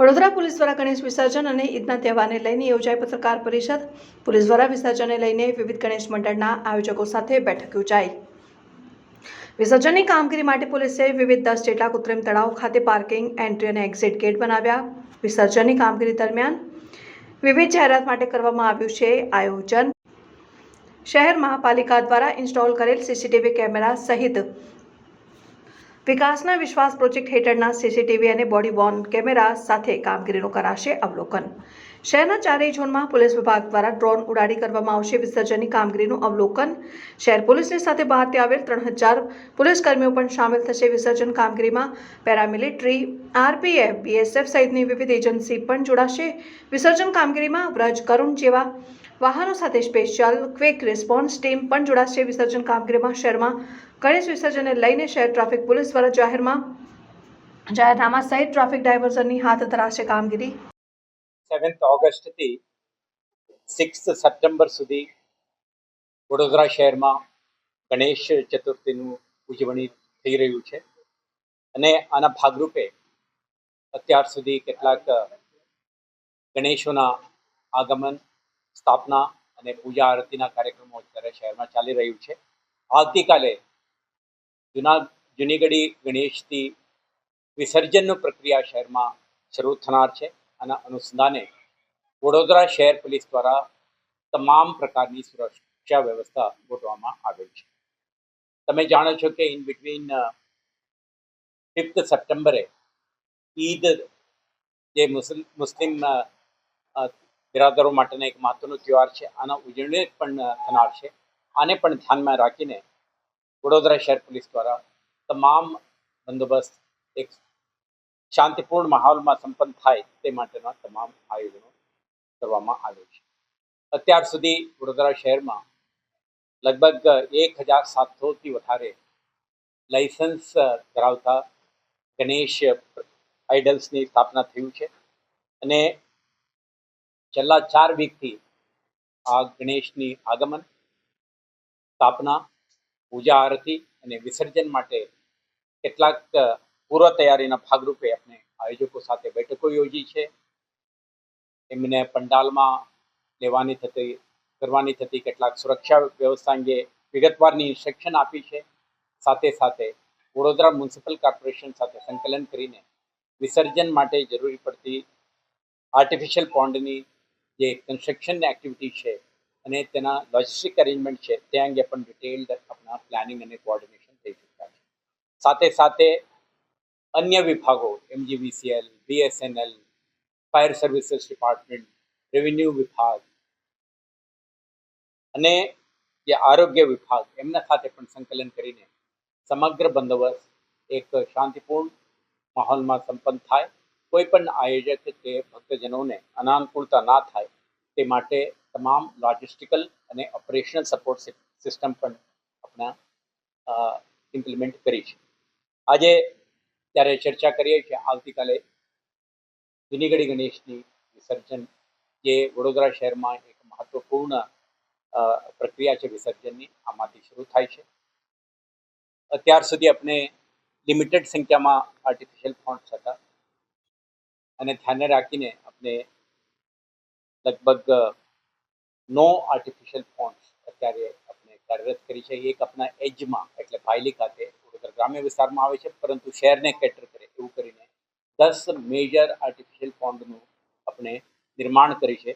Vadodara police દ્વારા ગણેશ વિસર્જન અને ઈદના તહેવારને લઈને યોજાઈ પત્રકાર પરિષદ। પોલીસ દ્વારા વિસર્જનને લઈને વિવિધ ગણેશ મંડળના આયોજકો સાથે બેઠક યોજાઈ। વિસર્જનની કામગીરી માટે પોલીસે વિવિધ 10 જેટલા કૃત્રિમ તળાવ ખાતે પાર્કિંગ, એન્ટ્રી અને એક્ઝિટ ગેટ બનાવ્યા। વિસર્જનની કામગીરી દરમિયાન વિવિધ જાહેરાત માટે કરવામાં આવ્યું છે આયોજન। શહેર મહાપાલિકા દ્વારા ઇન્સ્ટોલ કરેલ સીસીટીવી કેમેરા સહિત વિકાસના વિશ્વાસ પ્રોજેક્ટ હેઠળના સીસીટીવી અને બોડી વોર્ન કેમેરા સાથે કામગીરીનું કરાશે અવલોકન। શહેરના ચારેય ઝોનમાં પોલીસ વિભાગ દ્વારા ડ્રોન ઉડાડી કરવામાં આવશે વિસર્જનની કામગીરીનું અવલોકન। શહેર પોલીસની સાથે બહારથી આવેલ 3000 પોલીસ કર્મીઓ પણ સામેલ થશે વિસર્જન કામગીરીમાં। પેરામિલિટરી, આરપીએફ, બીએસએફ સહિતની વિવિધ એજન્સી પણ જોડાશે। વિસર્જન કામગીરીમાં વ્રજ, કરુણ જેવા વાહનો સાથે સ્પેશિયલ ક્વિક રિસ્પોન્સ ટીમ પણ જોડાશે। વિસર્જન કામગીરીમાં શહેરમાં ગણેશ વિસર્જનને લઈને શહેર ટ્રાફિક પોલીસ દ્વારા જાહેરનામા સહિત ટ્રાફિક ડાયવર્ઝનની હાથ ધરાશે કામગીરી। 7 ઓગસ્ટથી 6 સપ્ટેમ્બર સુધી વડોદરા શહેરમાં ગણેશ ચતુર્થીનું ઉજવણી થઈ રહ્યું છે અને આના ભાગરૂપે અત્યાર સુધી કેટલાક ગણેશોના આગમન, સ્થાપના અને પૂજા આરતીના કાર્યક્રમો અત્યારે શહેરમાં ચાલી રહ્યું છે। આવતીકાલે જૂનીગઢી ગણેશથી વિસર્જનની પ્રક્રિયા શહેરમાં શરૂ થનાર છે। આના અનુસંધાને વડોદરા શહેર પોલીસ દ્વારા તમામ પ્રકારની સુરક્ષા વ્યવસ્થા ગોઠવવામાં આવેલ છે। તમે જાણો છો કે ઇન બિટવીન 5 સપ્ટેમ્બરે ઈદ જે મુસ્લિમ બિરાદરો માટેનો એક મહત્વનો તહેવાર છે, આના ઉજવણી પણ થનાર છે। આને પણ ધ્યાનમાં રાખીને વડોદરા શહેર પોલીસ દ્વારા તમામ બંદોબસ્ત એક શાંતિપૂર્ણ માહોલમાં સંપન્ન થાય તે માટેના તમામ આયોજનો કરવામાં આવે છે। અત્યાર સુધી વડોદરા શહેરમાં લગભગ 1700થી વધારે લાયસન્સ ધરાવતા ગણેશ આઇડલ્સની સ્થાપના થયું છે અને છેલ્લા 4 વીકથી આ ગણેશની આગમન, સ્થાપના, પૂજા આરતી અને વિસર્જન માટે કેટલાક પૂર્વ તૈયારીના ભાગરૂપે આપણે આયોજકો સાથે બેઠકો યોજી છે। એમને પંડાલમાં કરવાની થતી કેટલાક સુરક્ષા વ્યવસ્થા અંગે વિગતવારની ઇન્સ્ટ્રક્શન આપી છે। સાથે સાથે વડોદરા મ્યુનિસિપલ કોર્પોરેશન સાથે સંકલન કરીને વિસર્જન માટે જરૂરી પડતી આર્ટિફિશિયલ પોન્ડની જે કન્સ્ટ્રક્શનની એક્ટિવિટી છે અને તેના લોજિસ્ટિક અરેન્જમેન્ટ છે તે અંગે પણ ડિટેલ્ડ આપણા પ્લાનિંગ અને કોઓર્ડિનેશન થઈ ચૂક્યા છે। સાથે સાથે અન્ય વિભાગો MGVCL, BSNL, fire services department, revenue વિભાગ અને જે આરોગ્ય વિભાગ એમના સાથે પણ સંકલન કરીને સમગ્ર બંદોબસ્ત એક શાંતિપૂર્ણ માહોલમાં સંપન્ન થાય, કોઈ પણ આયોજક કે ભક્તજનોને અનાનુકૂળતા ના થાય તે માટે તમામ લોજિસ્ટિકલ અને ઓપરેશનલ સપોર્ટ સિસ્ટમ પણ આપણા ઇમ્પ્લિમેન્ટ કરી છે। આજે ત્યારે ચર્ચા કરીએ છીએ આવતીકાલે જૂનીગઢી ગણેશની વિસર્જન જે વડોદરા શહેરમાં એક મહત્વપૂર્ણ પ્રક્રિયા છે વિસર્જનની, આમાંથી શરૂ થાય છે। અત્યાર સુધી આપણે લિમિટેડ સંખ્યામાં આર્ટિફિશિયલ પોન્ડ્સ હતા અને ધ્યાને રાખીને આપણે લગભગ 9 આર્ટિફિશિયલ પોન્ડ્સ અત્યારે આપણે કાર્યરત કરી છે। એક આપણા એજમાં એટલે ભાયલી ખાતે વડોદરા ગ્રામ્ય વિસ્તારમાં આવે છે, પરંતુ શહેરને કેટર કરે એવું કરીને 10 મેજર આર્ટિફિશિયલ પોન્ડનું આપણે નિર્માણ કરી છે